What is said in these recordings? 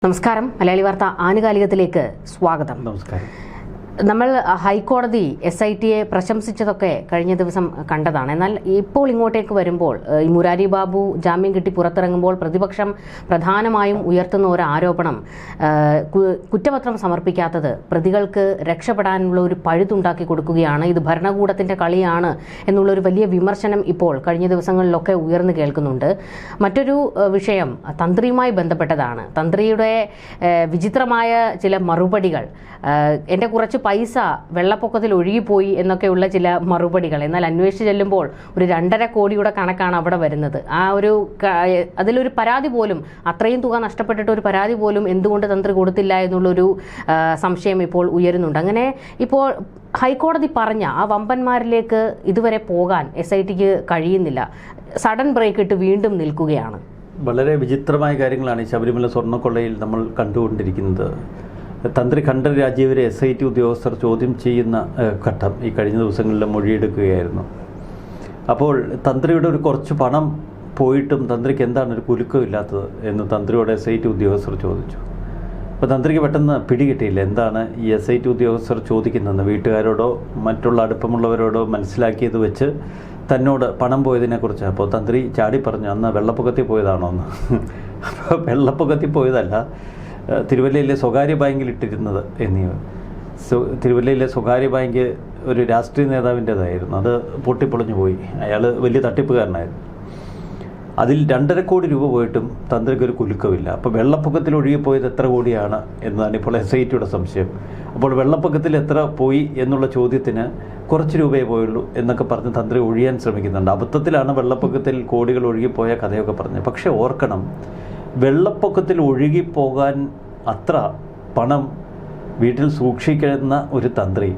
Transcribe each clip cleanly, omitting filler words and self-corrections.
നമസ്കാരം. മലയാളി വാർത്ത ആനുകാലികത്തിലേക്ക് സ്വാഗതം. നമസ്കാരം. നമ്മൾ ഹൈക്കോടതി SITയെ പ്രശംസിച്ചതൊക്കെ കഴിഞ്ഞ ദിവസം കണ്ടതാണ്. എന്നാൽ ഇപ്പോൾ ഇങ്ങോട്ടേക്ക് വരുമ്പോൾ ഈ മുരാരി ബാബു ജാമ്യം കിട്ടി പുറത്തിറങ്ങുമ്പോൾ പ്രതിപക്ഷം പ്രധാനമായും ഉയർത്തുന്ന ഒരു ആരോപണം കുറ്റപത്രം സമർപ്പിക്കാത്തത് പ്രതികൾക്ക് രക്ഷപ്പെടാനുള്ള ഒരു പഴുതുണ്ടാക്കി കൊടുക്കുകയാണ്, ഇത് ഭരണകൂടത്തിൻ്റെ കളിയാണ് എന്നുള്ളൊരു വലിയ വിമർശനം ഇപ്പോൾ കഴിഞ്ഞ ദിവസങ്ങളിലൊക്കെ ഉയർന്നു കേൾക്കുന്നുണ്ട്. മറ്റൊരു വിഷയം തന്ത്രിയുമായി ബന്ധപ്പെട്ടതാണ്. തന്ത്രിയുടെ വിചിത്രമായ ചില മറുപടികൾ, എൻ്റെ കുറച്ച് പൈസ വെള്ളപ്പൊക്കത്തിൽ ഒഴുകിപ്പോയി എന്നൊക്കെയുള്ള ചില മറുപടികൾ. എന്നാൽ അന്വേഷിച്ച് ചെല്ലുമ്പോൾ ഒരു 2.5 കോടിയുടെ കണക്കാണ് അവിടെ വരുന്നത്. അതിലൊരു പരാതി പോലും, അത്രയും തുക നഷ്ടപ്പെട്ടിട്ട് ഒരു പരാതി പോലും എന്തുകൊണ്ട് തന്ത്രി കൊടുത്തില്ല എന്നുള്ളൊരു സംശയം ഇപ്പോൾ ഉയരുന്നുണ്ട്. അങ്ങനെ ഇപ്പോൾ ഹൈക്കോടതി പറഞ്ഞ ആ വമ്പന്മാരിലേക്ക് ഇതുവരെ പോകാൻ SITക്ക് കഴിയുന്നില്ല. സഡൻ ബ്രേക്ക് ഇട്ട് വീണ്ടും നിൽക്കുകയാണ്. വളരെ വിചിത്രമായ കാര്യങ്ങളാണ് ഈ ശബരിമല സ്വർണ്ണക്കൊള്ളയിൽ നമ്മൾ കണ്ടുകൊണ്ടിരിക്കുന്നത്. തന്ത്രി കണ്ഠരര് രാജീവരെ SIT ഉദ്യോഗസ്ഥർ ചോദ്യം ചെയ്യുന്ന ഘട്ടം ഈ കഴിഞ്ഞ ദിവസങ്ങളിൽ മൊഴിയെടുക്കുകയായിരുന്നു. അപ്പോൾ തന്ത്രിയുടെ ഒരു കുറച്ച് പണം പോയിട്ടും തന്ത്രിക്ക് എന്താണ് ഒരു കുലുക്കമില്ലാത്തത് എന്ന് തന്ത്രിയോട് SIT ഉദ്യോഗസ്ഥർ ചോദിച്ചു. അപ്പോൾ തന്ത്രിക്ക് പെട്ടെന്ന് പിടികിട്ടിയില്ല എന്താണ് ഈ SIT ഉദ്യോഗസ്ഥർ ചോദിക്കുന്നതെന്ന്. വീട്ടുകാരോടോ മറ്റുള്ള അടുപ്പമുള്ളവരോടോ മനസ്സിലാക്കിയത് വെച്ച് തന്നോട് പണം പോയതിനെക്കുറിച്ച്. അപ്പോൾ തന്ത്രി ചാടി പറഞ്ഞു, അന്ന് വെള്ളപ്പൊക്കത്തിൽ പോയതാണോ എന്ന്. അപ്പോൾ വെള്ളപ്പൊക്കത്തിൽ പോയതല്ല, തിരുവല്ലയിലെ സ്വകാര്യ ബാങ്കിൽ ഇട്ടിരുന്നത് എന്നിവ. തിരുവല്ലയിലെ സ്വകാര്യ ബാങ്ക് ഒരു രാഷ്ട്രീയ നേതാവിൻ്റേതായിരുന്നു. അത് പൊട്ടിപ്പൊളിഞ്ഞു പോയി. അയാൾ വലിയ തട്ടിപ്പുകാരനായിരുന്നു. അതിൽ 2.5 കോടി രൂപ പോയിട്ടും തന്ത്രിക്കൊരു കുലുക്കമില്ല. അപ്പോൾ വെള്ളപ്പൊക്കത്തിൽ ഒഴുകിപ്പോയത് എത്ര കോടിയാണ് എന്നതാണ് ഇപ്പോൾ SITയുടെ സംശയം. അപ്പോൾ വെള്ളപ്പൊക്കത്തിൽ എത്ര പോയി എന്നുള്ള ചോദ്യത്തിന് കുറച്ച് രൂപയെ പോയുള്ളൂ എന്നൊക്കെ പറഞ്ഞ് തന്ത്രി ഒഴിയാൻ ശ്രമിക്കുന്നുണ്ട്. അബദ്ധത്തിലാണ് വെള്ളപ്പൊക്കത്തിൽ കോടികൾ ഒഴുകിപ്പോയ കഥയൊക്കെ പറഞ്ഞത്. പക്ഷേ ഓർക്കണം, വെള്ളപ്പൊക്കത്തിൽ ഒഴുകിപ്പോകാൻ അത്ര പണം വീട്ടിൽ സൂക്ഷിക്കുന്ന ഒരു തന്ത്രി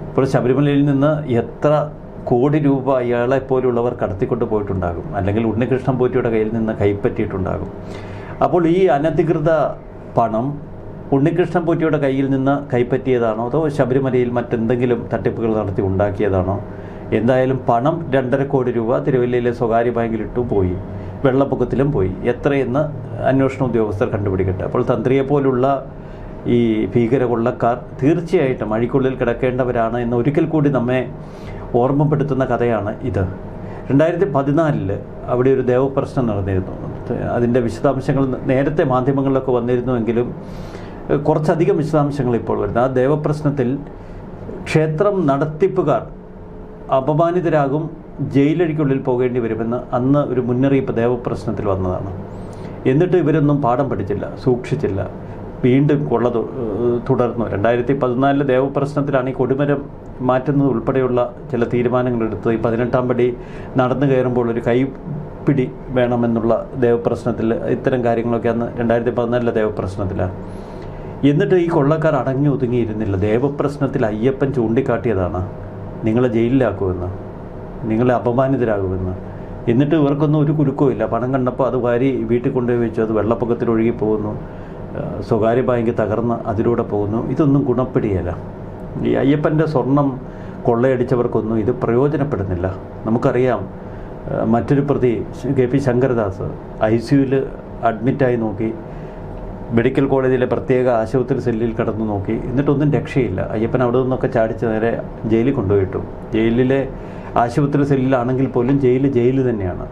ഇപ്പോൾ ശബരിമലയിൽ നിന്ന് എത്ര കോടി രൂപ അയാളെപ്പോലുള്ളവർ കടത്തിക്കൊണ്ട് പോയിട്ടുണ്ടാകും, അല്ലെങ്കിൽ ഉണ്ണികൃഷ്ണൻ പോറ്റിയുടെ കയ്യിൽ നിന്ന് കൈപ്പറ്റിയിട്ടുണ്ടാകും. അപ്പോൾ ഈ അനധികൃത പണം ഉണ്ണികൃഷ്ണൻ പോറ്റിയുടെ കയ്യിൽ നിന്ന് കൈപ്പറ്റിയതാണോ അതോ ശബരിമലയിൽ മറ്റെന്തെങ്കിലും തട്ടിപ്പുകൾ നടത്തി ഉണ്ടാക്കിയതാണോ? എന്തായാലും പണം 2.5 കോടി രൂപ തിരുവല്ലയിലെ സ്വകാര്യ ബാങ്കിലിട്ടു പോയി, വെള്ളപ്പൊക്കത്തിലും പോയി. എത്രയെന്ന് അന്വേഷണ ഉദ്യോഗസ്ഥർ കണ്ടുപിടിക്കട്ടെ. അപ്പോൾ തന്ത്രിയെപ്പോലുള്ള ഈ ഭീകര കൊള്ളക്കാർ തീർച്ചയായിട്ടും അഴിക്കുള്ളിൽ കിടക്കേണ്ടവരാണ് എന്ന് ഒരിക്കൽ കൂടി നമ്മെ ഓർമ്മപ്പെടുത്തുന്ന കഥയാണ് ഇത്. 2014 അവിടെ ഒരു ദേവപ്രശ്നം നടന്നിരുന്നു. അതിൻ്റെ വിശദാംശങ്ങൾ നേരത്തെ മാധ്യമങ്ങളിലൊക്കെ വന്നിരുന്നുവെങ്കിലും കുറച്ചധികം വിശദാംശങ്ങൾ ഇപ്പോൾ വരുന്നു. ആ ദേവപ്രശ്നത്തിൽ ക്ഷേത്രം നടത്തിപ്പുകാർ അപമാനിതരാകും, ജയിലഴിക്കുള്ളിൽ പോകേണ്ടി വരുമെന്ന് അന്ന് ഒരു മുന്നറിയിപ്പ് ദേവപ്രശ്നത്തിൽ വന്നതാണ്. എന്നിട്ട് ഇവരൊന്നും പാഠം പഠിച്ചില്ല, സൂക്ഷിച്ചില്ല, വീണ്ടും കൊള്ള തുടർന്നു. 2014 ദേവപ്രശ്നത്തിലാണ് ഈ കൊടിമരം മാറ്റുന്നത് ഉൾപ്പെടെയുള്ള ചില തീരുമാനങ്ങളെടുത്ത് ഈ 18-ാം പടി നടന്നു കയറുമ്പോൾ ഒരു കൈപ്പിടി വേണമെന്നുള്ള ദേവപ്രശ്നത്തിൽ ഇത്തരം കാര്യങ്ങളൊക്കെ അന്ന് 2014 ദേവപ്രശ്നത്തിലാണ്. എന്നിട്ട് ഈ കൊള്ളക്കാർ അടങ്ങി ഒതുങ്ങിയിരുന്നില്ല. ദേവപ്രശ്നത്തിൽ അയ്യപ്പൻ ചൂണ്ടിക്കാട്ടിയതാണ് നിങ്ങളെ ജയിലിലാക്കുമെന്ന്, നിങ്ങളെ അപമാനിതരാകുമെന്ന്. എന്നിട്ട് ഇവർക്കൊന്നും ഒരു കുലുക്കവും ഇല്ല. പണം കണ്ടപ്പോൾ അത് വാരി വീട്ടിൽ കൊണ്ടുപോയി വെച്ചു. അത് വെള്ളപ്പൊക്കത്തിൽ ഒഴുകി പോകുന്നു, സ്വകാര്യ ബാങ്ക് തകർന്ന് അതിലൂടെ പോകുന്നു. ഇതൊന്നും ഗുണപ്പെടുകയില്ല. ഈ അയ്യപ്പൻ്റെ സ്വർണം കൊള്ളയടിച്ചവർക്കൊന്നും ഇത് പ്രയോജനപ്പെടുന്നില്ല. നമുക്കറിയാം, മറ്റൊരു പ്രതി KP ശങ്കരദാസ് ICUവിൽ അഡ്മിറ്റായി നോക്കി, മെഡിക്കൽ കോളേജിലെ പ്രത്യേക ആശുപത്രി സെല്ലിൽ കിടന്നു നോക്കി, എന്നിട്ടൊന്നും രക്ഷയില്ല. അയ്യപ്പൻ അവിടെ നിന്നൊക്കെ ചാടിച്ച് നേരെ ജയിലിൽ കൊണ്ടുപോയിട്ടു. ജയിലിലെ ആശുപത്രി സെല്ലിലാണെങ്കിൽ പോലും ജയിൽ തന്നെയാണ്.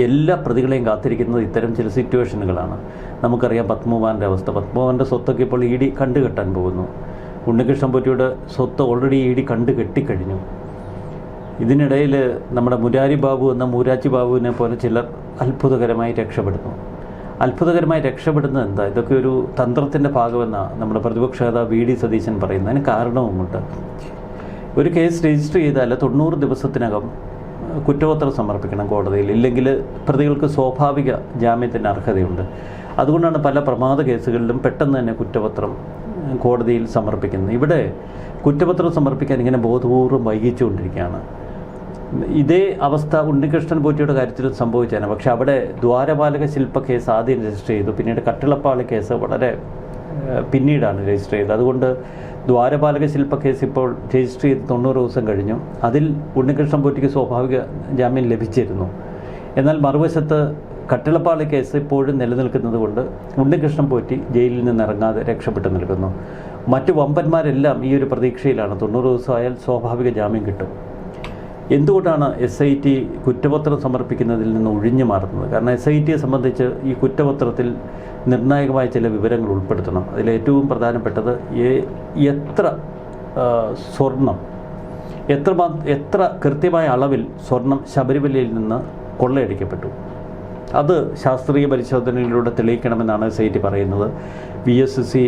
എല്ലാ പ്രതികളെയും കാത്തിരിക്കുന്നത് ഇത്തരം ചില സിറ്റുവേഷനുകളാണ്. നമുക്കറിയാം പത്മകുമാറിൻ്റെ അവസ്ഥ. പത്മകുമാറിൻ്റെ സ്വത്തൊക്കെ ഇപ്പോൾ ED കണ്ടുകെട്ടാൻ പോകുന്നു. ഉണ്ണികൃഷ്ണൻ പോറ്റിയുടെ സ്വത്ത് ഓൾറെഡി ED കണ്ടുകെട്ടിക്കഴിഞ്ഞു. ഇതിനിടയിൽ നമ്മുടെ മുരാരി ബാബു എന്ന മൂരാച്ചി ബാബുവിനെ പോലെ ചിലർ അത്ഭുതകരമായി രക്ഷപ്പെടുന്നത് എന്താ? ഇതൊക്കെ ഒരു തന്ത്രത്തിൻ്റെ ഭാഗമെന്നാണ് നമ്മുടെ പ്രതിപക്ഷ നേതാവ് VD സതീശൻ പറയുന്നത്. അതിന് കാരണവുമുണ്ട്. ഒരു കേസ് രജിസ്റ്റർ ചെയ്താൽ 90 ദിവസത്തിനകം കുറ്റപത്രം സമർപ്പിക്കണം കോടതിയിൽ, ഇല്ലെങ്കിൽ പ്രതികൾക്ക് സ്വാഭാവിക ജാമ്യത്തിന് അർഹതയുണ്ട്. അതുകൊണ്ടാണ് പല പ്രമാദ കേസുകളിലും പെട്ടെന്ന് തന്നെ കുറ്റപത്രം കോടതിയിൽ സമർപ്പിക്കുന്നത്. ഇവിടെ കുറ്റപത്രം സമർപ്പിക്കാൻ ഇങ്ങനെ ബോധപൂർവ്വം വൈകിച്ചുകൊണ്ടിരിക്കുകയാണ്. ഇതേ അവസ്ഥ ഉണ്ണികൃഷ്ണൻ പോറ്റിയുടെ കാര്യത്തിൽ സംഭവിച്ചാണ്. പക്ഷെ അവിടെ ദ്വാരപാലക ശില്പ കേസ് ആദ്യം രജിസ്റ്റർ ചെയ്തു, പിന്നീട് കട്ടിളപ്പാളി കേസ് വളരെ പിന്നീടാണ് രജിസ്റ്റർ ചെയ്തത്. അതുകൊണ്ട് ദ്വാരപാലക ശില്പ കേസ് ഇപ്പോൾ രജിസ്റ്റർ ചെയ്ത് 90 ദിവസം കഴിഞ്ഞു. അതിൽ ഉണ്ണികൃഷ്ണൻ പോറ്റിക്ക് സ്വാഭാവിക ജാമ്യം ലഭിച്ചിരുന്നു. എന്നാൽ മറുവശത്ത് കട്ടിളപ്പാളി കേസ് ഇപ്പോഴും നിലനിൽക്കുന്നത് കൊണ്ട് ഉണ്ണികൃഷ്ണൻ പോറ്റി ജയിലിൽ നിന്ന് ഇറങ്ങാതെ രക്ഷപ്പെട്ടു നിൽക്കുന്നു. മറ്റു വമ്പന്മാരെല്ലാം ഈ ഒരു പ്രതീക്ഷയിലാണ്. 90 ദിവസമായാൽ സ്വാഭാവിക ജാമ്യം കിട്ടും. എന്തുകൊണ്ടാണ് SIT കുറ്റപത്രം സമർപ്പിക്കുന്നതിൽ നിന്ന് ഒഴിഞ്ഞു മാറുന്നത്? കാരണം SITയെ സംബന്ധിച്ച് ഈ കുറ്റപത്രത്തിൽ നിർണായകമായ ചില വിവരങ്ങൾ ഉൾപ്പെടുത്തണം. അതിലേറ്റവും പ്രധാനപ്പെട്ടത് എത്ര സ്വർണം, എത്ര കൃത്യമായ അളവിൽ സ്വർണം ശബരിമലയിൽ നിന്ന് കൊള്ളയടിക്കപ്പെട്ടു, അത് ശാസ്ത്രീയ പരിശോധനയിലൂടെ തെളിയിക്കണമെന്നാണ് SIT പറയുന്നത്. VSSC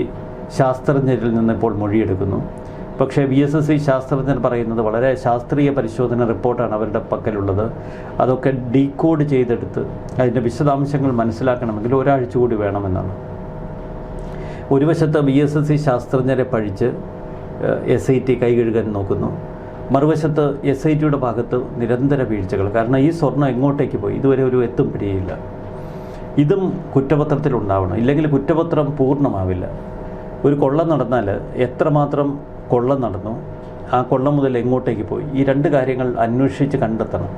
ശാസ്ത്രജ്ഞരിൽ നിന്ന് ഇപ്പോൾ മൊഴിയെടുക്കുന്നു. പക്ഷേ VSSC ശാസ്ത്രജ്ഞർ പറയുന്നത് വളരെ ശാസ്ത്രീയ പരിശോധന റിപ്പോർട്ടാണ് അവരുടെ പക്കലുള്ളത്. അതൊക്കെ ഡീകോഡ് ചെയ്തെടുത്ത് അതിൻ്റെ വിശദാംശങ്ങൾ മനസ്സിലാക്കണമെങ്കിൽ ഒരാഴ്ച കൂടി വേണമെന്നാണ്. ഒരു വശത്ത് VSSC ശാസ്ത്രജ്ഞരെ പഴിച്ച് SIT കൈകഴുകാൻ നോക്കുന്നു. മറുവശത്ത് SITയുടെ ഭാഗത്ത് നിരന്തര വീഴ്ചകൾ. കാരണം ഈ സ്വർണ്ണം എങ്ങോട്ടേക്ക് പോയി ഇതുവരെ ഒരു എത്തും പിടിയില്ല. ഇതും കുറ്റപത്രത്തിലുണ്ടാവണം, ഇല്ലെങ്കിൽ കുറ്റപത്രം പൂർണ്ണമാവില്ല. ഒരു കൊള്ള നടന്നാൽ എത്രമാത്രം കൊള്ള നടന്നു, ആ കൊള്ള മുതൽ എങ്ങോട്ടേക്ക് പോയി, ഈ രണ്ട് കാര്യങ്ങൾ അന്വേഷിച്ച് കണ്ടെത്തണം.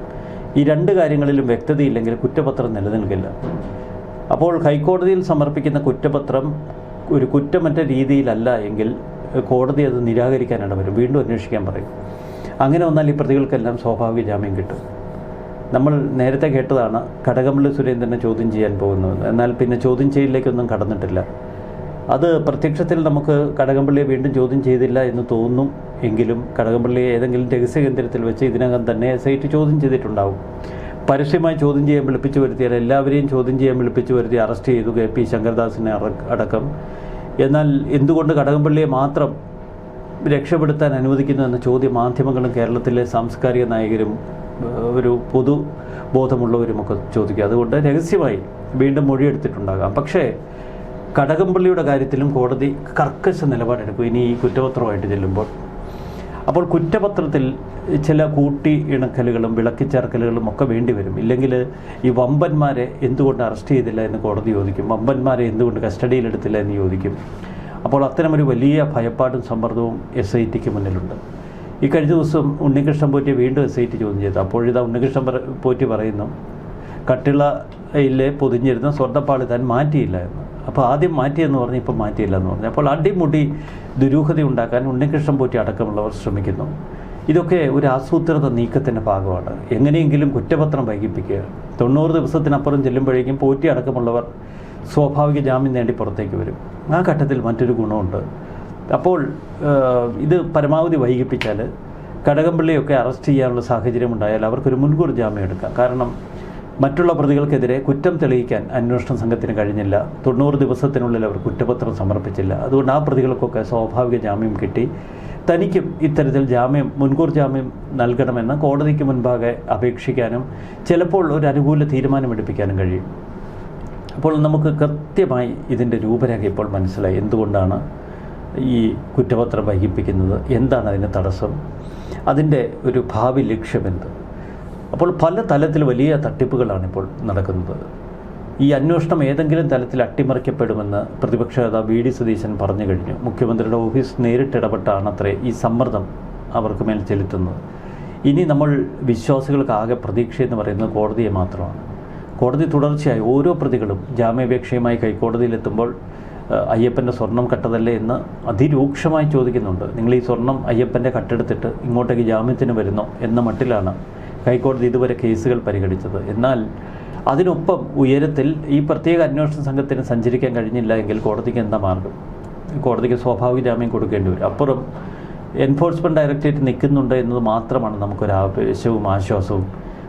ഈ രണ്ട് കാര്യങ്ങളിലും വ്യക്തതയില്ലെങ്കിൽ കുറ്റപത്രം നിലനിൽക്കില്ല. അപ്പോൾ ഹൈക്കോടതിയിൽ സമർപ്പിക്കുന്ന കുറ്റപത്രം ഒരു കുറ്റമറ്റ രീതിയിലല്ല എങ്കിൽ കോടതി അത് നിരാകരിക്കാൻ ഇടവരും, വീണ്ടും അന്വേഷിക്കാൻ പറയും. അങ്ങനെ വന്നാൽ ഈ പ്രതികൾക്കെല്ലാം സ്വാഭാവിക ജാമ്യം കിട്ടും. നമ്മൾ നേരത്തെ കേട്ടതാണ് കടകംപള്ളി സുരേന്ദ്രനെ ചോദ്യം ചെയ്യാൻ പോകുന്നത്. എന്നാൽ പിന്നെ ചോദ്യം ചെയ്യലിലേക്കൊന്നും കടന്നിട്ടില്ല. അത് പ്രത്യക്ഷത്തിൽ നമുക്ക് കടകംപള്ളിയെ വീണ്ടും ചോദ്യം ചെയ്തില്ല എന്ന് തോന്നും. എങ്കിലും കടകംപള്ളിയെ ഏതെങ്കിലും രഹസ്യ കേന്ദ്രത്തിൽ വെച്ച് ഇതിനകം തന്നെ SIT ചോദ്യം ചെയ്തിട്ടുണ്ടാവും. പരസ്യമായി ചോദ്യം ചെയ്യാൻ വിളിപ്പിച്ചു വരുത്തിയാൽ എല്ലാവരെയും ചോദ്യം ചെയ്യാൻ വിളിപ്പിച്ചു വരുത്തി അറസ്റ്റ് ചെയ്തു, KP ശങ്കർദാസിനെ അടക്കം. എന്നാൽ എന്തുകൊണ്ട് കടകംപള്ളിയെ മാത്രം രക്ഷപ്പെടുത്താൻ അനുവദിക്കുന്നു എന്ന ചോദ്യം മാധ്യമങ്ങളും കേരളത്തിലെ സാംസ്കാരിക നായകരും ഒരു പൊതുബോധമുള്ളവരുമൊക്കെ ചോദിക്കുക. അതുകൊണ്ട് രഹസ്യമായി വീണ്ടും മൊഴിയെടുത്തിട്ടുണ്ടാകാം. പക്ഷേ കടകംപള്ളിയുടെ കാര്യത്തിലും കോടതി കർക്കശ നിലപാടെടുക്കും ഇനി ഈ കുറ്റപത്രമായിട്ട് ചെല്ലുമ്പോൾ. അപ്പോൾ കുറ്റപത്രത്തിൽ ചില കൂട്ടി ഇണക്കലുകളും വിളക്കിച്ചേർക്കലുകളും ഒക്കെ വേണ്ടി വരും. ഇല്ലെങ്കിൽ ഈ വമ്പന്മാരെ എന്തുകൊണ്ട് അറസ്റ്റ് ചെയ്തില്ല എന്ന് കോടതി ചോദിക്കും, വമ്പന്മാരെ എന്തുകൊണ്ട് കസ്റ്റഡിയിലെടുത്തില്ല എന്ന് ചോദിക്കും. അപ്പോൾ അത്തരമൊരു വലിയ ഭയപ്പാടും സമ്മർദ്ദവും SITക്ക് മുന്നിലുണ്ട്. ഈ കഴിഞ്ഞ ദിവസം ഉണ്ണികൃഷ്ണൻ പോറ്റി വീണ്ടും SIT ചോദ്യം ചെയ്തു. അപ്പോഴിതാ ഉണ്ണികൃഷ്ണൻ പോറ്റി പറയുന്നു കട്ടിളയിലെ പൊതിഞ്ഞിരുന്ന സ്വർണ്ണപ്പാളി താൻ മാറ്റിയില്ല എന്ന്. അപ്പോൾ ആദ്യം മാറ്റിയെന്ന് പറഞ്ഞ് ഇപ്പം മാറ്റിയില്ല എന്ന് പറഞ്ഞു. അപ്പോൾ അടിമുടി ദുരൂഹത ഉണ്ടാക്കാൻ ഉണ്ണികൃഷ്ണൻ പോറ്റി അടക്കമുള്ളവർ ശ്രമിക്കുന്നു. ഇതൊക്കെ ഒരു ആസൂത്രിത നീക്കത്തിൻ്റെ ഭാഗമാണ്. എങ്ങനെയെങ്കിലും കുറ്റപത്രം വൈകിപ്പിക്കുക. 90 ദിവസത്തിനപ്പുറം ചെല്ലുമ്പോഴേക്കും പോറ്റി അടക്കമുള്ളവർ സ്വാഭാവിക ജാമ്യം നേടി പുറത്തേക്ക് വരും. ആ ഘട്ടത്തിൽ മറ്റൊരു ഗുണമുണ്ട്. അപ്പോൾ ഇത് പരമാവധി വൈകിപ്പിച്ചാൽ കടകംപള്ളിയൊക്കെ അറസ്റ്റ് ചെയ്യാനുള്ള സാഹചര്യം ഉണ്ടായാൽ അവർക്കൊരു മുൻകൂർ ജാമ്യം എടുക്കാം. കാരണം മറ്റുള്ള പ്രതികൾക്കെതിരെ കുറ്റം തെളിയിക്കാൻ അന്വേഷണ സംഘത്തിന് കഴിഞ്ഞില്ല. 90 ദിവസത്തിനുള്ളിൽ അവർ കുറ്റപത്രം സമർപ്പിച്ചില്ല. അതുകൊണ്ട് ആ പ്രതികൾക്കൊക്കെ സ്വാഭാവിക ജാമ്യം കിട്ടി. തനിക്കും ഇത്തരത്തിൽ മുൻകൂർ ജാമ്യം നൽകണമെന്ന് കോടതിക്ക് മുൻപാകെ അപേക്ഷിക്കാനും ചിലപ്പോൾ ഒരു അനുകൂല തീരുമാനമെടുപ്പിക്കാനും കഴിയും. അപ്പോൾ നമുക്ക് കൃത്യമായി ഇതിൻ്റെ രൂപരേഖ ഇപ്പോൾ മനസ്സിലായി. എന്തുകൊണ്ടാണ് ഈ കുറ്റപത്രം വൈകിപ്പിക്കുന്നത്, എന്താണ് അതിന് തടസ്സം, അതിൻ്റെ ഒരു ഭാവി ലക്ഷ്യമെന്ത്. അപ്പോൾ പല തലത്തിൽ വലിയ തട്ടിപ്പുകളാണ് ഇപ്പോൾ നടക്കുന്നത്. ഈ അന്വേഷണം ഏതെങ്കിലും തലത്തിൽ അട്ടിമറിക്കപ്പെടുമെന്ന് പ്രതിപക്ഷ നേതാവ് VD സതീശൻ പറഞ്ഞു കഴിഞ്ഞു. മുഖ്യമന്ത്രിയുടെ ഓഫീസ് നേരിട്ടിടപെട്ടാണത്രേ ഈ സമ്മർദ്ദം അവർക്ക് മേൽ ചെലുത്തുന്നത്. ഇനി നമ്മൾ വിശ്വാസികൾക്ക് ആകെ പ്രതീക്ഷയെന്ന് പറയുന്നത് കോടതിയെ മാത്രമാണ്. കോടതി തുടർച്ചയായി ഓരോ പ്രതികളും ജാമ്യാപേക്ഷയുമായി ഹൈക്കോടതിയിലെത്തുമ്പോൾ അയ്യപ്പൻ്റെ സ്വർണം കട്ടതല്ലേ എന്ന് അതിരൂക്ഷമായി ചോദിക്കുന്നുണ്ട്. നിങ്ങൾ ഈ സ്വർണം അയ്യപ്പൻ്റെ കട്ടെടുത്തിട്ട് ഇങ്ങോട്ടേക്ക് ജാമ്യത്തിന് വരുന്നോ എന്ന മട്ടിലാണ് ഹൈക്കോടതി ഇതുവരെ കേസുകൾ പരിഗണിച്ചത്. എന്നാൽ അതിനൊപ്പം ഉയരത്തിൽ ഈ പ്രത്യേക അന്വേഷണ സംഘത്തിന് സഞ്ചരിക്കാൻ കഴിഞ്ഞില്ല എങ്കിൽ കോടതിക്ക് എന്താ മാർഗം? കോടതിക്ക് സ്വാഭാവിക ജാമ്യം കൊടുക്കേണ്ടി വരും. അപ്പുറം എൻഫോഴ്സ്മെൻറ്റ് ഡയറക്ടറേറ്റ് നിൽക്കുന്നുണ്ട് എന്നത് മാത്രമാണ് നമുക്കൊരു ആവേശവും ആശ്വാസവും.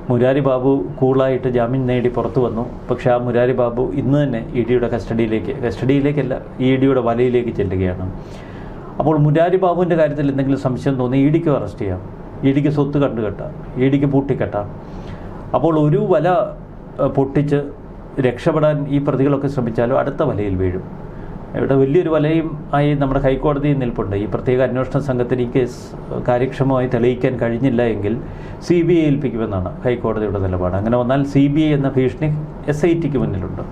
മുരാരി ബാബു കൂളായിട്ട് ജാമ്യം നേടി പുറത്തു വന്നു. പക്ഷേ ആ മുരാരി ബാബു ഇന്ന് തന്നെ EDയുടെ കസ്റ്റഡിയിലേക്കല്ല EDയുടെ വലയിലേക്ക് ചെല്ലുകയാണ്. അപ്പോൾ മുരാരി ബാബുവിൻ്റെ കാര്യത്തിൽ എന്തെങ്കിലും സംശയം തോന്നി EDക്കും അറസ്റ്റ് ചെയ്യാം, EDക്ക് സ്വത്ത് കണ്ടുകെട്ടാം, EDക്ക് പൂട്ടിക്കെട്ടാം. അപ്പോൾ ഒരു വല പൊട്ടിച്ച് രക്ഷപ്പെടാൻ ഈ പ്രതികളൊക്കെ ശ്രമിച്ചാലും അടുത്ത വലയിൽ വീഴും. ഇവിടെ വലിയൊരു വലയും ആയി നമ്മുടെ ഹൈക്കോടതിയിൽ നിൽപ്പുണ്ട്. ഈ പ്രത്യേക അന്വേഷണ സംഘത്തിന് ഈ കേസ് കാര്യക്ഷമമായി തെളിയിക്കാൻ കഴിഞ്ഞില്ല എങ്കിൽ CBI ഏൽപ്പിക്കുമെന്നാണ് ഹൈക്കോടതിയുടെ നിലപാട്. അങ്ങനെ വന്നാൽ CBI എന്ന ഭീഷണി SITക്ക് മുന്നിലുണ്ട്.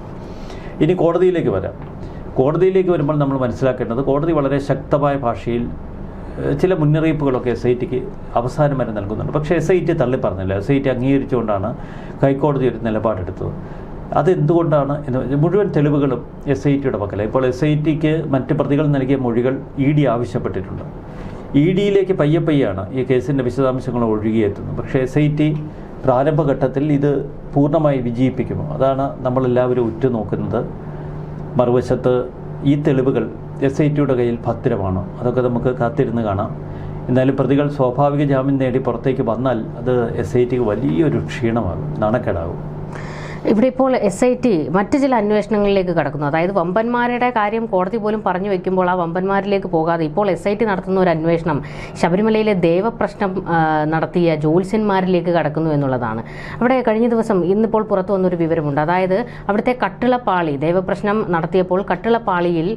ഇനി കോടതിയിലേക്ക് വരാം. കോടതിയിലേക്ക് വരുമ്പോൾ നമ്മൾ മനസ്സിലാക്കേണ്ടത് കോടതി വളരെ ശക്തമായ ഭാഷയിൽ ചില മുന്നറിയിപ്പുകളൊക്കെ SITക്ക് അവസാനം വരെ നൽകുന്നുണ്ട്. പക്ഷേ SIT തള്ളി പറഞ്ഞില്ല. SIT അംഗീകരിച്ചുകൊണ്ടാണ് ഹൈക്കോടതി ഒരു നിലപാടെടുത്തത്. അതെന്തുകൊണ്ടാണ് എന്ന് മുഴുവൻ തെളിവുകളും SITയുടെ പക്കലാണ്. ഇപ്പോൾ SITക്ക് മറ്റ് പ്രതികൾ നൽകിയ മൊഴികൾ ED ആവശ്യപ്പെട്ടിട്ടുണ്ട്. EDയിലേക്ക് പയ്യാണ് ഈ കേസിൻ്റെ വിശദാംശങ്ങൾ ഒഴുകിയെത്തുന്നത്. പക്ഷേ SIT പ്രാരംഭഘട്ടത്തിൽ ഇത് പൂർണ്ണമായി വിജയിപ്പിക്കുമോ? അതാണ് നമ്മളെല്ലാവരും ഉറ്റുനോക്കുന്നത്. മറുവശത്ത് ഈ തെളിവുകൾ SITയുടെ കയ്യിൽ ഭദ്രമാണോ? അതൊക്കെ നമുക്ക് കാത്തിരുന്ന് കാണാം. എന്നാലും പ്രതികൾ സ്വാഭാവിക ജാമ്യം നേടി പുറത്തേക്ക് വന്നാൽ അത് SITക്ക് വലിയൊരു ക്ഷീണമാകും, നാണക്കേടാകും. ഇവിടെ ഇപ്പോൾ SIT മറ്റ് ചില അന്വേഷണങ്ങളിലേക്ക് കടക്കുന്നു. അതായത് വമ്പന്മാരുടെ കാര്യം കോടതി പോലും പറഞ്ഞു വെക്കുമ്പോൾ ആ വമ്പന്മാരിലേക്ക് പോകാതെ ഇപ്പോൾ SIT നടത്തുന്ന ഒരു അന്വേഷണം ശബരിമലയിലെ ദേവപ്രശ്നം നടത്തിയ ജ്യോത്സ്യന്മാരിലേക്ക് കടക്കുന്നു എന്നുള്ളതാണ്. അവിടെ കഴിഞ്ഞ ദിവസം ഇന്നിപ്പോൾ പുറത്തു വന്നൊരു വിവരമുണ്ട്. അതായത് അവിടുത്തെ കട്ടിളപ്പാളി ദേവപ്രശ്നം നടത്തിയപ്പോൾ കട്ടിളപ്പാളിയിൽ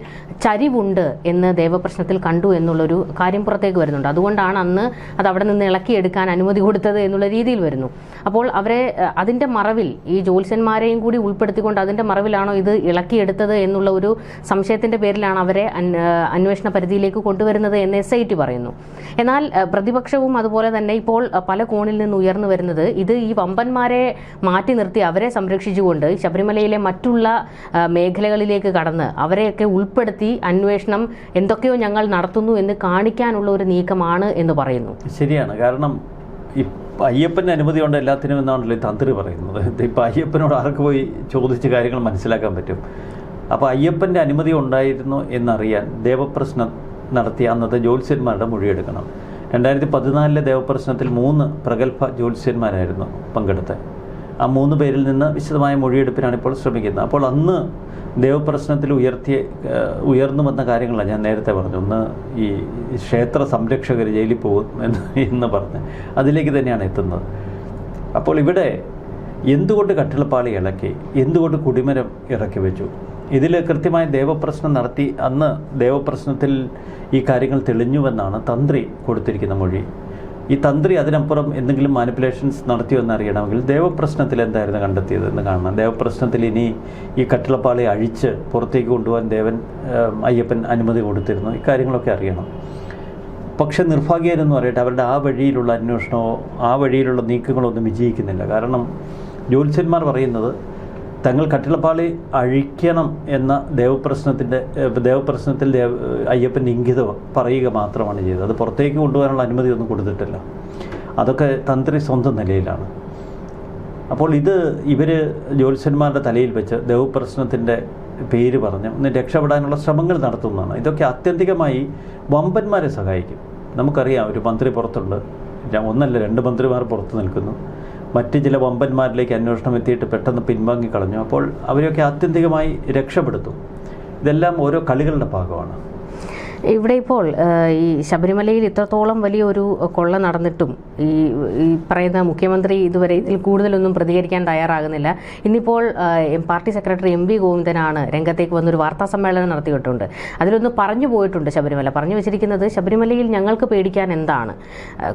ചരിവുണ്ട് എന്ന് ദേവപ്രശ്നത്തിൽ കണ്ടു എന്നുള്ളൊരു കാര്യം പുറത്തേക്ക് വരുന്നുണ്ട്. അതുകൊണ്ടാണ് അന്ന് അത് അവിടെ നിന്ന് ഇളക്കിയെടുക്കാൻ അനുമതി കൊടുത്തത് എന്നുള്ള രീതിയിൽ വരുന്നു. അപ്പോൾ അവരെ അതിൻ്റെ മറവിൽ ഈ ജ്യോത്സ്യന്മാരെയും കൂടി ഉൾപ്പെടുത്തിക്കൊണ്ട് അതിൻ്റെ മറവിലാണോ ഇത് ഇളക്കിയെടുത്തത് എന്നുള്ള ഒരു സംശയത്തിൻ്റെ പേരിലാണ് അവരെ അന്വേഷണ പരിധിയിലേക്ക് കൊണ്ടുവരുന്നത് എന്ന് SIT പറയുന്നു. എന്നാൽ പ്രതിപക്ഷവും അതുപോലെ തന്നെ ഇപ്പോൾ പല കോണിൽ നിന്ന് ഉയർന്നു വരുന്നത് ഇത് ഈ വമ്പന്മാരെ മാറ്റി നിർത്തി അവരെ സംരക്ഷിച്ചുകൊണ്ട് ശബരിമലയിലെ മറ്റുള്ള മേഖലകളിലേക്ക് കടന്ന് അവരെയൊക്കെ ഉൾപ്പെടുത്തി അന്വേഷണം എന്തൊക്കെയോ ഞങ്ങൾ നടത്തുന്നു എന്ന് കാണിക്കാനുള്ള ഒരു നീക്കമാണ് എന്ന് പറയുന്നു. ശരിയാണ്. കാരണം അയ്യപ്പൻ്റെ അനുമതി കൊണ്ട് എല്ലാത്തിനും എന്നാണല്ലോ ഈ തന്ത്രി പറയുന്നത്. ഇപ്പോൾ അയ്യപ്പനോട് ആർക്ക് പോയി ചോദിച്ച് കാര്യങ്ങൾ മനസ്സിലാക്കാൻ പറ്റും? അപ്പോൾ അയ്യപ്പൻ്റെ അനുമതി ഉണ്ടായിരുന്നു എന്നറിയാൻ ദേവപ്രശ്നം നടത്തിയ അന്നത്തെ ജ്യോത്സ്യന്മാരുടെ മൊഴിയെടുക്കണം. 2014 ദേവപ്രശ്നത്തിൽ 3 പ്രഗത്ഭ ജ്യോത്സ്യന്മാരായിരുന്നു പങ്കെടുത്തത്. ആ 3 പേരിൽ നിന്ന് വിശദമായ മൊഴിയെടുപ്പിനാണ് ഇപ്പോൾ ശ്രമിക്കുന്നത്. അപ്പോൾ അന്ന് ദേവപ്രശ്നത്തിൽ ഉയർന്നു വന്ന കാര്യങ്ങളാണ് ഞാൻ നേരത്തെ പറഞ്ഞു. ഒന്ന് ഈ ക്ഷേത്ര സംരക്ഷകർ ജയിലിൽ പോകും എന്ന് പറഞ്ഞ് അതിലേക്ക് തന്നെയാണ് എത്തുന്നത്. അപ്പോൾ ഇവിടെ എന്തുകൊണ്ട് കട്ടിളപ്പാളി ഇളക്കി, എന്തുകൊണ്ട് കുടിമരം ഇറക്കി വെച്ചു? ഇതിൽ കൃത്യമായ ദേവപ്രശ്നം നടത്തി അന്ന് ദേവപ്രശ്നത്തിൽ ഈ കാര്യങ്ങൾ തെളിഞ്ഞുവെന്നാണ് തന്ത്രി കൊടുത്തിരിക്കുന്ന മൊഴി. ഈ തന്ത്രി അതിനപ്പുറം എന്തെങ്കിലും മാനിപ്പുലേഷൻസ് നടത്തിയോ അറിയണമെങ്കിൽ ദേവപ്രശ്നത്തിൽ എന്തായിരുന്നു കണ്ടെത്തിയത് എന്ന് കാണണം. ദേവപ്രശ്നത്തിൽ ഇനി ഈ കട്ടിളപ്പാളി അഴിച്ച് പുറത്തേക്ക് കൊണ്ടുപോകാൻ അയ്യപ്പൻ അനുമതി കൊടുത്തിരുന്നു, ഇക്കാര്യങ്ങളൊക്കെ അറിയണം. പക്ഷെ നിർഭാഗ്യമെന്ന് പറയട്ടെ, അവരുടെ ആ വഴിയിലുള്ള അന്വേഷണമോ ആ വഴിയിലുള്ള നീക്കങ്ങളോ ഒന്നും വിജയിക്കുന്നില്ല. കാരണം ജ്യോത്സ്യന്മാർ പറയുന്നത് തങ്ങൾ കട്ടിളപ്പാളി അഴിക്കണം എന്ന ദേവപ്രശ്നത്തിൽ അയ്യപ്പൻ്റെ ഇംഗിതം പറയുക മാത്രമാണ് ചെയ്തത്. അത് പുറത്തേക്ക് കൊണ്ടുപോകാനുള്ള അനുമതിയൊന്നും കൊടുത്തിട്ടില്ല. അതൊക്കെ തന്ത്രി സ്വന്തം നിലയിലാണ്. അപ്പോൾ ഇവർ ജ്യോത്സ്യന്മാരുടെ തലയിൽ വെച്ച് ദേവപ്രശ്നത്തിൻ്റെ പേര് പറഞ്ഞ് ഒന്ന് രക്ഷപ്പെടാനുള്ള ശ്രമങ്ങൾ നടത്തുന്നതാണ്. ഇതൊക്കെ ആത്യന്തികമായി വമ്പന്മാരെ സഹായിക്കും. നമുക്കറിയാം, ഒരു മന്ത്രി പുറത്തുണ്ട്, 1 അല്ല 2 മന്ത്രിമാർ പുറത്ത് നിൽക്കുന്നു. മറ്റ് ചില വമ്പന്മാരിലേക്ക് അന്വേഷണം എത്തിയിട്ട് പെട്ടെന്ന് പിൻവാങ്ങിക്കളഞ്ഞു. അപ്പോൾ അവരെയൊക്കെ ആത്യന്തികമായി രക്ഷപ്പെടുത്തും. ഇതെല്ലാം ഓരോ കളികളുടെ ഭാഗമാണ്. ഇവിടെ ഇപ്പോൾ ഈ ശബരിമലയിൽ ഇത്രത്തോളം വലിയൊരു കൊള്ള നടന്നിട്ടും ഈ പറയുന്ന മുഖ്യമന്ത്രി ഇതുവരെ ഇതിൽ കൂടുതലൊന്നും പ്രതികരിക്കാൻ തയ്യാറാകുന്നില്ല. ഇന്നിപ്പോൾ പാർട്ടി സെക്രട്ടറി MV ഗോവിന്ദനാണ് രംഗത്തേക്ക് വന്നൊരു വാർത്താ സമ്മേളനം നടത്തിയിട്ടുണ്ട്. അതിലൊന്ന് പറഞ്ഞു പോയിട്ടുണ്ട് ശബരിമല. പറഞ്ഞു വെച്ചിരിക്കുന്നത് ശബരിമലയിൽ ഞങ്ങൾക്ക് പേടിക്കാൻ എന്താണ്,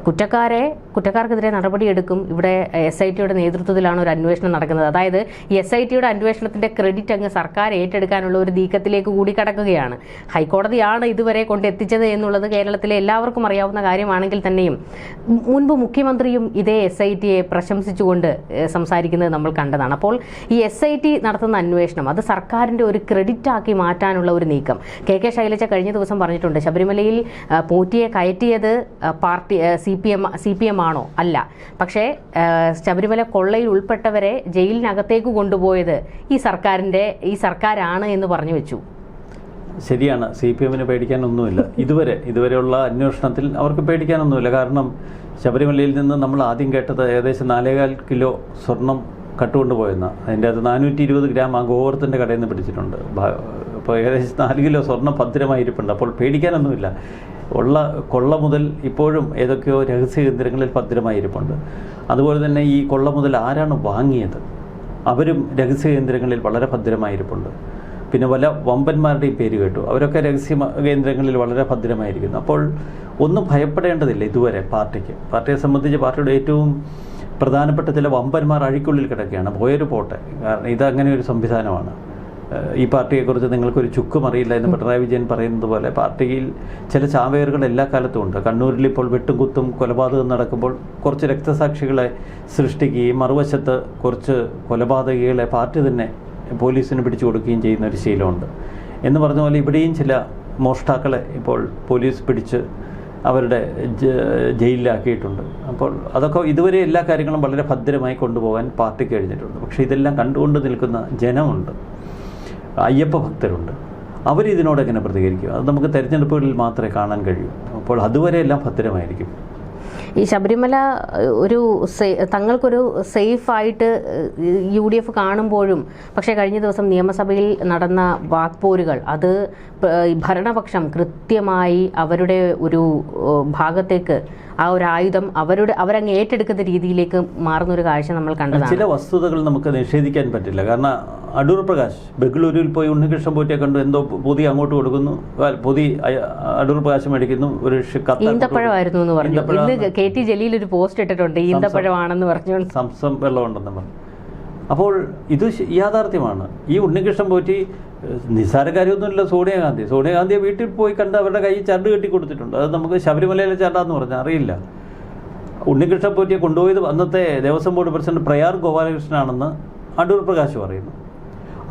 കുറ്റക്കാർക്കെതിരെ നടപടിയെടുക്കും. ഇവിടെ SITയുടെ നേതൃത്വത്തിലാണ് ഒരു അന്വേഷണം നടക്കുന്നത്. അതായത് ഈ SITയുടെ അന്വേഷണത്തിൻ്റെ ക്രെഡിറ്റ് അങ്ങ് സർക്കാർ ഏറ്റെടുക്കാനുള്ള ഒരു നീക്കത്തിലേക്ക് കൂടി കടക്കുകയാണ്. ഹൈക്കോടതിയാണ് ഇതുവരെ കൊണ്ടെത്തിച്ചത് എന്നുള്ളത് കേരളത്തിലെ എല്ലാവർക്കും അറിയാവുന്ന കാര്യമാണെങ്കിൽ തന്നെയും മുൻപ് മുഖ്യമന്ത്രിയും ഇതേ SITയെ പ്രശംസിച്ചുകൊണ്ട് സംസാരിക്കുന്നത് നമ്മൾ കണ്ടതാണ്. അപ്പോൾ ഈ SIT നടത്തുന്ന അന്വേഷണം അത് സർക്കാരിൻ്റെ ഒരു ക്രെഡിറ്റ് ആക്കി മാറ്റാനുള്ള ഒരു നീക്കം. KK ശൈലജ കഴിഞ്ഞ ദിവസം പറഞ്ഞിട്ടുണ്ട്, ശബരിമലയിൽ പോറ്റിയെ കയറ്റിയത് പാർട്ടി CPM ആണോ? അല്ല. പക്ഷേ ശബരിമല കൊള്ളയിൽ ഉൾപ്പെട്ടവരെ ജയിലിനകത്തേക്ക് കൊണ്ടുപോയത് ഈ സർക്കാരാണ് എന്ന് പറഞ്ഞു വെച്ചു. ശരിയാണ്. CPMന് പേടിക്കാനൊന്നുമില്ല. ഇതുവരെയുള്ള അന്വേഷണത്തിൽ അവർക്ക് പേടിക്കാനൊന്നുമില്ല. കാരണം ശബരിമലയിൽ നിന്ന് നമ്മൾ ആദ്യം കേട്ടത് ഏകദേശം 4.25 കിലോ സ്വർണം കട്ടുകൊണ്ടുപോയെന്ന. അതിൻ്റെ അത് 420 ഗ്രാം ആ ഗോവർദ്ധൻ്റെ കടയിൽ നിന്ന് പിടിച്ചിട്ടുണ്ട്. അപ്പോൾ ഏകദേശം 4 കിലോ സ്വർണം ഭദ്രമായിരിപ്പുണ്ട്. അപ്പോൾ പേടിക്കാനൊന്നുമില്ല. കൊള്ള മുതൽ ഇപ്പോഴും ഏതൊക്കെയോ രഹസ്യ കേന്ദ്രങ്ങളിൽ ഭദ്രമായിരിപ്പുണ്ട്. അതുപോലെ തന്നെ ഈ കൊള്ള മുതൽ ആരാണ് വാങ്ങിയത് അവരും രഹസ്യ കേന്ദ്രങ്ങളിൽ വളരെ ഭദ്രമായിരിപ്പുണ്ട്. പിന്നെ പല വമ്പന്മാരുടെയും പേര് കേട്ടു, അവരൊക്കെ രഹസ്യ കേന്ദ്രങ്ങളിൽ വളരെ ഭദ്രമായിരിക്കുന്നു. അപ്പോൾ ഒന്നും ഭയപ്പെടേണ്ടതില്ല ഇതുവരെ പാർട്ടിയെ സംബന്ധിച്ച്. പാർട്ടിയുടെ ഏറ്റവും പ്രധാനപ്പെട്ട ചില വമ്പന്മാർ അഴിക്കുള്ളിൽ കിടക്കുകയാണ്. പോയൊരു പോട്ടെ, കാരണം ഇതങ്ങനെ ഒരു സംവിധാനമാണ്. ഈ പാർട്ടിയെക്കുറിച്ച് നിങ്ങൾക്കൊരു ചുക്കും അറിയില്ല എന്ന് പിണറായി വിജയൻ പറയുന്നത് പോലെ പാർട്ടിയിൽ ചില ചാവേറുകൾ എല്ലാ കാലത്തും ഉണ്ട്. കണ്ണൂരിൽ ഇപ്പോൾ വെട്ടുകുത്തും കൊലപാതകം നടക്കുമ്പോൾ കുറച്ച് രക്തസാക്ഷികളെ സൃഷ്ടിക്കുകയും മറുവശത്ത് കുറച്ച് കൊലപാതകികളെ പാർട്ടി തന്നെ പോലീസിന് പിടിച്ചു കൊടുക്കുകയും ചെയ്യുന്ന ഒരു ശീലമുണ്ട്. എന്ന് പറഞ്ഞ പോലെ ഇവിടെയും ചില മോഷ്ടാക്കളെ ഇപ്പോൾ പോലീസ് പിടിച്ച് അവരുടെ ജയിലിലാക്കിയിട്ടുണ്ട്. അപ്പോൾ അതൊക്കെ ഇതുവരെ എല്ലാ കാര്യങ്ങളും വളരെ ഭദ്രമായി കൊണ്ടുപോകാൻ പാർട്ടിക്ക് കഴിഞ്ഞിട്ടുണ്ട്. പക്ഷേ ഇതെല്ലാം കണ്ടുകൊണ്ട് നിൽക്കുന്ന ജനമുണ്ട്, അയ്യപ്പ ഭക്തരുണ്ട്. അവരിതിനോടെങ്ങനെ പ്രതികരിക്കും? അത് നമുക്ക് തെരഞ്ഞെടുപ്പുകളിൽ മാത്രമേ കാണാൻ കഴിയൂ. അപ്പോൾ അതുവരെ എല്ലാം ഭദ്രമായിരിക്കും. ഈ ശബരിമല ഒരു തങ്ങൾക്കൊരു സേഫായിട്ട് UDF കാണുമ്പോഴും പക്ഷേ കഴിഞ്ഞ ദിവസം നിയമസഭയിൽ നടന്ന വാക്പോരുകൾ അത് ഭരണപക്ഷം കൃത്യമായി അവരുടെ ഒരു ഭാഗത്തേക്ക് ആ ഒരു ആയുധം അവരങ്ങ് ഏറ്റെടുക്കുന്ന രീതിയിലേക്ക് മാറുന്നൊരു കാഴ്ച നമ്മൾ കണ്ടതാണ്. ചില വസ്തുതകൾ നമുക്ക് നിഷേധിക്കാൻ പറ്റില്ല. കാരണം അടൂർ പ്രകാശ് ബംഗളൂരുവിൽ പോയി ഉണ്ണികൃഷ്ണൻ പോറ്റിയെ കണ്ടു, എന്തോ പൊതി അങ്ങോട്ട് കൊടുക്കുന്നു, പൊതി അടൂർ പ്രകാശ് മേടിക്കുന്നു, ഒരു ഈന്തപ്പഴമായിരുന്നു എന്ന് പറഞ്ഞു. ഇന്ന് KT ജലീൽ ഒരു പോസ്റ്റ് ഇട്ടിട്ടുണ്ട്, ഈന്തപ്പഴമാണെന്ന് പറഞ്ഞു, സംസം വെള്ളമുണ്ടെന്ന് പറഞ്ഞു. അപ്പോൾ ഇത് യാഥാർത്ഥ്യമാണ്. ഈ ഉണ്ണികൃഷ്ണൻ പോറ്റി നിസ്സാര കാര്യമൊന്നുമില്ല. സോണിയാഗാന്ധിയെ വീട്ടിൽ പോയി കണ്ട് അവരുടെ കൈ ചരട് കെട്ടി കൊടുത്തിട്ടുണ്ട്. അത് നമുക്ക് ശബരിമലയിലെ ചരടാന്ന് പറഞ്ഞാൽ അറിയില്ല. ഉണ്ണികൃഷ്ണൻ പോറ്റിയെ കൊണ്ടുപോയത് അന്നത്തെ ദേവസ്വം ബോർഡ് പ്രസിഡന്റ് പ്രയാർ ഗോപാലകൃഷ്ണനാണെന്ന് അടൂർ പ്രകാശ് പറയുന്നു.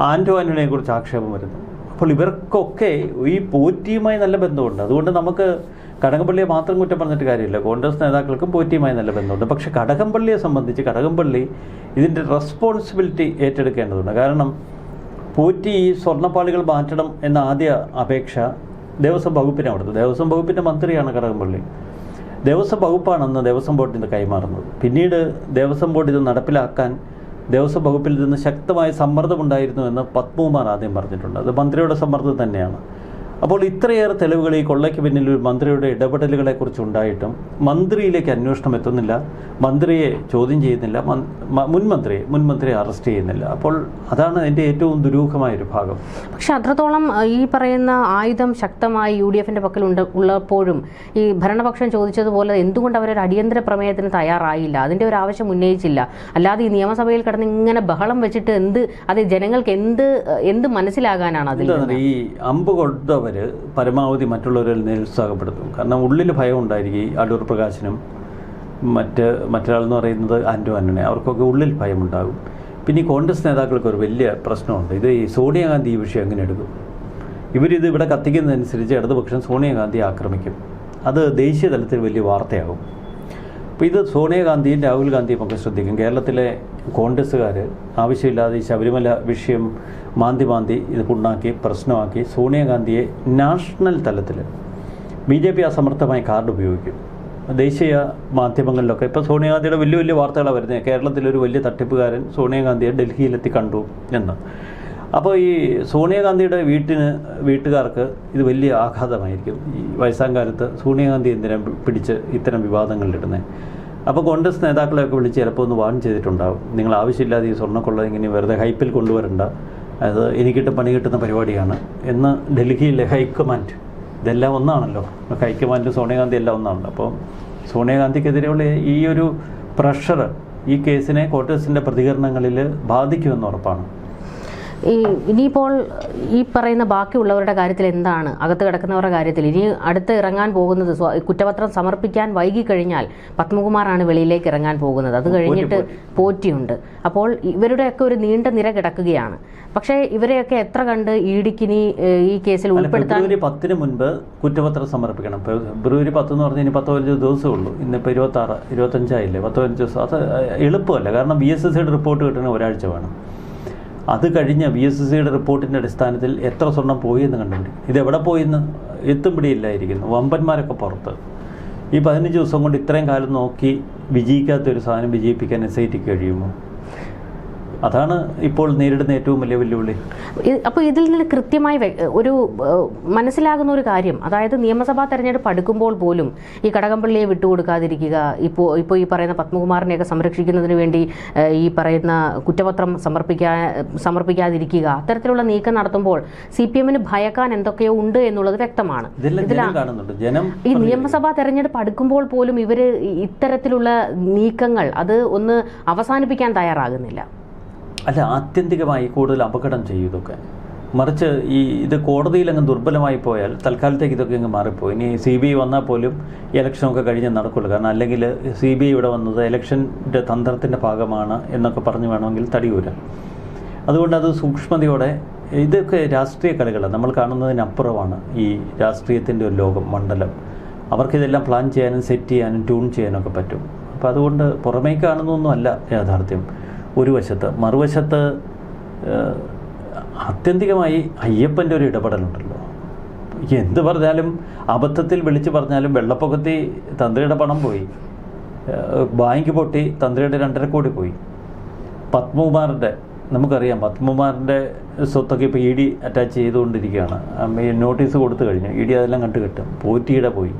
ആന്റോണിയെ കുറിച്ച് ആക്ഷേപം വരുന്നു. അപ്പോൾ ഇവർക്കൊക്കെ ഈ പോറ്റിയുമായി നല്ല ബന്ധമുണ്ട്. അതുകൊണ്ട് നമുക്ക് കടകംപള്ളിയെ മാത്രം കുറ്റം പറഞ്ഞിട്ട് കാര്യമില്ല. കോൺഗ്രസ് നേതാക്കൾക്കും പോറ്റിയുമായി നല്ല ബന്ധമുണ്ട്. പക്ഷേ കടകംപള്ളിയെ സംബന്ധിച്ച് കടകംപള്ളി ഇതിൻ്റെ റെസ്പോൺസിബിലിറ്റി ഏറ്റെടുക്കേണ്ടതുണ്ട്. കാരണം പോറ്റി ഈ സ്വർണ്ണപ്പാളികൾ മാറ്റണം എന്ന ആദ്യ അപേക്ഷ ദേവസ്വം വകുപ്പിനെ കൊടുത്തു. ദേവസ്വം വകുപ്പിൻ്റെ മന്ത്രിയാണ് കടകംപള്ളി. ദേവസ്വം വകുപ്പാണെന്ന് ദേവസ്വം ബോർഡിന് കൈമാറുന്നത്. പിന്നീട് ദേവസ്വം ബോർഡ് ഇത് നടപ്പിലാക്കാൻ ദേവസ്വം വകുപ്പിൽ നിന്ന് ശക്തമായ സമ്മർദ്ദമുണ്ടായിരുന്നു എന്ന് പത്മകുമാർ ആദ്യം പറഞ്ഞിട്ടുണ്ട്. അത് മന്ത്രിയുടെ സമ്മർദ്ദം തന്നെയാണ്. അപ്പോൾ ഇത്രയേറെ തെളിവുകൾ ഈ കൊള്ളയ്ക്ക് പിന്നിൽ ഒരു മന്ത്രിയുടെ ഇടപെടലുകളെക്കുറിച്ച് ഉണ്ടായിട്ടും മന്ത്രിയിലേക്ക് അന്വേഷണം എത്തുന്നില്ല, മന്ത്രിയെ ചോദ്യം ചെയ്യുന്നില്ല, മുൻമന്ത്രിയെ അറസ്റ്റ് ചെയ്യുന്നില്ല. അപ്പോൾ അതാണ് എൻ്റെ ഏറ്റവും ദുരൂഹമായൊരു ഭാഗം. പക്ഷെ അത്രത്തോളം ഈ പറയുന്ന ആയുധം ശക്തമായി UDFന്റെ പക്കൽ ഉള്ളപ്പോഴും ഈ ഭരണപക്ഷം ചോദിച്ചതുപോലെ എന്തുകൊണ്ട് അവരൊരു അടിയന്തര പ്രമേയത്തിന് തയ്യാറായില്ല, അതിൻ്റെ ഒരു ആവശ്യം ഉന്നയിച്ചില്ല. അല്ലാതെ ഈ നിയമസഭയിൽ കിടന്ന് ഇങ്ങനെ ബഹളം വെച്ചിട്ട് അത് ജനങ്ങൾക്ക് എന്ത് മനസ്സിലാകാനാണ്? അതിൽ ഈ അമ്പ് കൊടുത്തവർ പരമാവധി മറ്റുള്ളവരിൽ നിരുത്സാഹപ്പെടുത്തും. കാരണം ഉള്ളിൽ ഭയം ഉണ്ടായിരിക്കും. ഈ അടൂർ പ്രകാശിനും മറ്റൊരാളെന്ന് പറയുന്നത് ആന്റോണിനെ, അവർക്കൊക്കെ ഉള്ളിൽ ഭയമുണ്ടാകും. പിന്നെ ഈ കോൺഗ്രസ് നേതാക്കൾക്ക് ഒരു വലിയ പ്രശ്നമുണ്ട്. ഇത് ഈ സോണിയാഗാന്ധി ഈ വിഷയം എങ്ങനെ എടുക്കും? ഇവരിത് ഇവിടെ കത്തിക്കുന്നതനുസരിച്ച് ഇടതുപക്ഷം സോണിയാഗാന്ധിയെ ആക്രമിക്കും. അത് ദേശീയ തലത്തിൽ വലിയ വാർത്തയാകും. അപ്പോൾ ഇത് സോണിയാഗാന്ധിയും രാഹുൽ ഗാന്ധിയും ഒക്കെ ശ്രദ്ധിക്കും. കേരളത്തിലെ കോൺഗ്രസ്സുകാർ ആവശ്യമില്ലാതെ ഈ ശബരിമല വിഷയം മാന്തി ഇത് പുണ്ണാക്കി പ്രശ്നമാക്കി സോണിയാഗാന്ധിയെ നാഷണൽ തലത്തിൽ BJP അസമർത്ഥമായി കാർഡ് ഉപയോഗിക്കും. ദേശീയ മാധ്യമങ്ങളിലൊക്കെ ഇപ്പോൾ സോണിയാഗാന്ധിയുടെ വലിയ വാർത്തകളാണ് വരുന്നത്. കേരളത്തിലൊരു വലിയ തട്ടിപ്പുകാരൻ സോണിയാഗാന്ധിയെ ഡൽഹിയിലെത്തി കണ്ടു എന്ന്. അപ്പോൾ ഈ സോണിയാഗാന്ധിയുടെ വീട്ടുകാർക്ക് ഇത് വലിയ ആഘാതമായിരിക്കും. ഈ വയസ്സാം കാലത്ത് സോണിയാഗാന്ധി എന്തിനാ പിടിച്ച് ഇത്തരം വിവാദങ്ങളിലിടുന്നത്? അപ്പോൾ കോൺഗ്രസ് നേതാക്കളെയൊക്കെ വിളിച്ച് ചിലപ്പോൾ ഒന്ന് വാൺ ചെയ്തിട്ടുണ്ടാകും. നിങ്ങൾ ആവശ്യമില്ലാതെ ഈ സ്വർണ്ണക്കൊള്ള ഇങ്ങനെ വെറുതെ ഹൈപ്പിൽ കൊണ്ടുവരണ്ട, അത് എനിക്കിട്ട് പണി കിട്ടുന്ന പരിപാടിയാണ് എന്ന് ഡൽഹിയിലെ ഹൈക്കമാൻഡ്, ഇതെല്ലാം ഒന്നാണല്ലോ, ഹൈക്കമാൻഡ് സോണിയാഗാന്ധി എല്ലാം ഒന്നാണല്ലോ. അപ്പോൾ സോണിയാഗാന്ധിക്കെതിരെയുള്ള ഈ ഒരു പ്രഷർ ഈ കേസിനെ കോൺഗ്രസിൻ്റെ പ്രതികരണങ്ങളിൽ ബാധിക്കുമെന്ന് ഉറപ്പാണ്. ഇനിയിപ്പോൾ ഈ പറയുന്ന ബാക്കിയുള്ളവരുടെ കാര്യത്തിൽ എന്താണ്, അകത്ത് കിടക്കുന്നവരുടെ കാര്യത്തിൽ ഇനി അടുത്ത് ഇറങ്ങാൻ പോകുന്നത്? കുറ്റപത്രം സമർപ്പിക്കാൻ വൈകിക്കഴിഞ്ഞാൽ പത്മകുമാറാണ് വെളിയിലേക്ക് ഇറങ്ങാൻ പോകുന്നത്. അത് കഴിഞ്ഞിട്ട് പോറ്റിയുണ്ട്. അപ്പോൾ ഇവരുടെയൊക്കെ ഒരു നീണ്ട നിര കിടക്കുകയാണ്. പക്ഷേ ഇവരെയൊക്കെ എത്ര കണ്ട് ഇഡിക്കിനി ഈ കേസിൽ ഉൾപ്പെടുത്താൻ? ഫെബ്രുവരി 10 മുൻപ് കുറ്റപത്രം സമർപ്പിക്കണം. ഫെബ്രുവരി 10 എന്ന് പറഞ്ഞാൽ ഇനി 15 ദിവസമേ ഉള്ളൂ. ഇന്നിപ്പോൾ 26, 25 15 ദിവസം. അത് എളുപ്പമല്ല. കാരണം BSSയുടെ റിപ്പോർട്ട് കിട്ടണ ഒരാഴ്ച വേണം. അത് കഴിഞ്ഞ BSSയുടെ റിപ്പോർട്ടിൻ്റെ അടിസ്ഥാനത്തിൽ എത്ര സ്വർണം പോയി എന്ന് കണ്ടുപിടിക്കും. ഇതെവിടെ പോയിന്ന് എത്തുംപിടിയില്ലായിരിക്കുന്നു. വമ്പന്മാരൊക്കെ പുറത്ത്. ഈ 15 ദിവസം കൊണ്ട് ഇത്രയും കാലം നോക്കി വിജയിക്കാത്തൊരു സാധനം വിജയിപ്പിക്കാൻ SITക്ക് കഴിയുമോ? അതാണ് ഇപ്പോൾ നേരിടുന്ന ഏറ്റവും വലിയ വെല്ലുവിളി. അപ്പോൾ ഇതിൽ നിന്ന് കൃത്യമായി ഒരു മനസ്സിലാകുന്ന ഒരു കാര്യം, അതായത് നിയമസഭാ തെരഞ്ഞെടുപ്പ് അടുക്കുമ്പോൾ പോലും ഈ കടകംപള്ളിയെ വിട്ടുകൊടുക്കാതിരിക്കുക, ഇപ്പോൾ ഈ പറയുന്ന പത്മകുമാറിനെയൊക്കെ സംരക്ഷിക്കുന്നതിന് വേണ്ടി ഈ പറയുന്ന കുറ്റപത്രം സമർപ്പിക്കാതിരിക്കുക, അത്തരത്തിലുള്ള നീക്കം നടത്തുമ്പോൾ CPMന് ഭയക്കാൻ എന്തൊക്കെയോ ഉണ്ട് എന്നുള്ളത് വ്യക്തമാണ്. ഈ നിയമസഭാ തെരഞ്ഞെടുപ്പ് അടുക്കുമ്പോൾ പോലും ഇവർ ഇത്തരത്തിലുള്ള നീക്കങ്ങൾ അത് ഒന്ന് അവസാനിപ്പിക്കാൻ തയ്യാറാകുന്നില്ല. അല്ല, ആത്യന്തികമായി കൂടുതൽ അപകടം ചെയ്യും ഇതൊക്കെ. മറിച്ച് ഇത് കോടതിയിൽ അങ്ങ് ദുർബലമായി പോയാൽ തൽക്കാലത്തേക്ക് ഇതൊക്കെ അങ്ങ് മാറിപ്പോയി. ഇനി CBI വന്നാൽ പോലും ഇലക്ഷനൊക്കെ കഴിഞ്ഞ് നടക്കുള്ളൂ. കാരണം അല്ലെങ്കിൽ CBI ഇവിടെ വന്നത് ഇലക്ഷൻ്റെ തന്ത്രത്തിൻ്റെ ഭാഗമാണ് എന്നൊക്കെ പറഞ്ഞു വേണമെങ്കിൽ തടിയൂരാം. അതുകൊണ്ട് അത് സൂക്ഷ്മതയോടെ, ഇതൊക്കെ രാഷ്ട്രീയ കളികളാണ്, നമ്മൾ കാണുന്നതിനപ്പുറമാണ് ഈ രാഷ്ട്രീയത്തിൻ്റെ ഒരു ലോകം, മണ്ഡലം. അവർക്കിതെല്ലാം പ്ലാൻ ചെയ്യാനും സെറ്റ് ചെയ്യാനും ട്യൂൺ ചെയ്യാനൊക്കെ പറ്റും. അപ്പോൾ അതുകൊണ്ട് പുറമേക്ക് കാണുന്നൊന്നുമല്ല യാഥാർത്ഥ്യം ഒരു വശത്ത്. മറുവശത്ത് ആത്യന്തികമായി അയ്യപ്പൻ്റെ ഒരു ഇടപെടലുണ്ടല്ലോ. എന്ത് പറഞ്ഞാലും, അബദ്ധത്തിൽ വിളിച്ചു പറഞ്ഞാലും, വെള്ളപ്പൊക്കത്തിൽ തന്ത്രിയുടെ പണം പോയി, ബാങ്ക് പൊട്ടി തന്ത്രിയുടെ 2.5 കോടി പോയി. പത്മകുമാറിൻ്റെ നമുക്കറിയാം, പത്മകുമാറിൻ്റെ സ്വത്തൊക്കെ ഇപ്പോൾ ED അറ്റാച്ച് ചെയ്തുകൊണ്ടിരിക്കുകയാണ്. നോട്ടീസ് കൊടുത്തു കഴിഞ്ഞു, ED അതെല്ലാം കണ്ടുകിട്ടും. പോറ്റിയുടെ പോയി.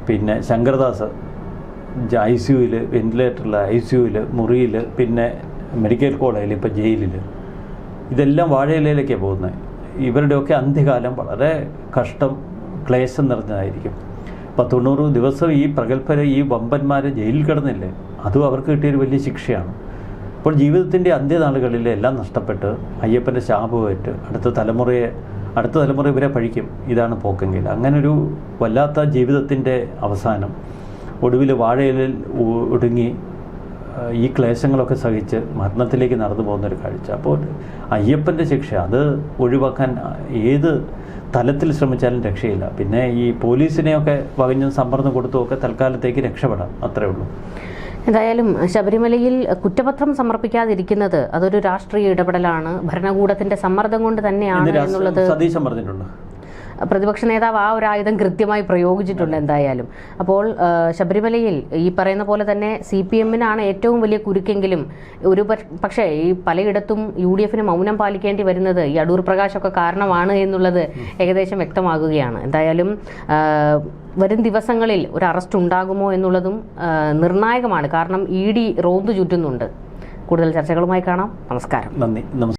പിന്നെ ശങ്കർദാസ് ICUവിൽ, വെന്റിലേറ്ററിൽ, ICUവിൽ, മുറിയിൽ, പിന്നെ മെഡിക്കൽ കോളേജിൽ, ഇപ്പോൾ ജയിലിൽ. ഇതെല്ലാം വാഴയിലയിലേക്കാണ് പോകുന്നത്. ഇവരുടെയൊക്കെ അന്ത്യകാലം വളരെ കഷ്ടം, ക്ലേശം നിറഞ്ഞതായിരിക്കും. 90 ദിവസം ഈ പ്രഗത്ഭരെ, ഈ വമ്പന്മാർ ജയിലിൽ കിടന്നില്ലേ, അതും അവർക്ക് കിട്ടിയൊരു വലിയ ശിക്ഷയാണ്. അപ്പോൾ ജീവിതത്തിൻ്റെ അന്ത്യനാളുകളിൽ എല്ലാം നഷ്ടപ്പെട്ട് അയ്യപ്പൻ്റെ ശാപമായിട്ട് അടുത്ത തലമുറ ഇവരെ പഴിക്കും. ഇതാണ് പോക്കെങ്കിൽ. അങ്ങനൊരു വല്ലാത്ത ജീവിതത്തിൻ്റെ അവസാനം, ഒടുവിൽ വാഴയിലിൽ ഒടുങ്ങി ഈ ക്ലേശങ്ങളൊക്കെ സഹിച്ച് മരണത്തിലേക്ക് നടന്നു പോകുന്നൊരു കാഴ്ച. അപ്പോൾ അയ്യപ്പൻ്റെ ശിക്ഷ അത് ഒഴിവാക്കാൻ ഏത് തലത്തിൽ ശ്രമിച്ചാലും രക്ഷയില്ല. പിന്നെ ഈ പോലീസിനെയൊക്കെ വകഞ്ഞും സമ്മർദ്ദം കൊടുത്തുമൊക്കെ തൽക്കാലത്തേക്ക് രക്ഷപ്പെടാം, അത്രേ ഉള്ളൂ. എന്തായാലും ശബരിമലയിൽ കുറ്റപത്രം സമർപ്പിക്കാതിരിക്കുന്നത് അതൊരു രാഷ്ട്രീയ ഇടപെടലാണ്, ഭരണകൂടത്തിന്റെ സമ്മർദ്ദം കൊണ്ട് തന്നെയാണ് എന്നുള്ളത് സതീശൻ പറഞ്ഞിട്ടുണ്ട്. പ്രതിപക്ഷ നേതാവ് ആ ഒരു ആയുധം കൃത്യമായി പ്രയോഗിച്ചിട്ടുണ്ട്. എന്തായാലും അപ്പോൾ ശബരിമലയിൽ ഈ പറയുന്ന പോലെ തന്നെ CPM-നാണ് ഏറ്റവും വലിയ കുരുക്കെങ്കിലും പക്ഷേ ഈ പലയിടത്തും UDF-ന് മൗനം പാലിക്കേണ്ടി വരുന്നത് ഈ അടൂർ പ്രകാശൊക്കെ കാരണമാണ് എന്നുള്ളത് ഏകദേശം വ്യക്തമാകുകയാണ്. എന്തായാലും വരും ദിവസങ്ങളിൽ ഒരു അറസ്റ്റ് ഉണ്ടാകുമോ എന്നുള്ളതും നിർണായകമാണ്. കാരണം ED റോന്തു ചുറ്റുന്നുണ്ട്. കൂടുതൽ ചർച്ചകളുമായി കാണാം. നമസ്കാരം. നന്ദി.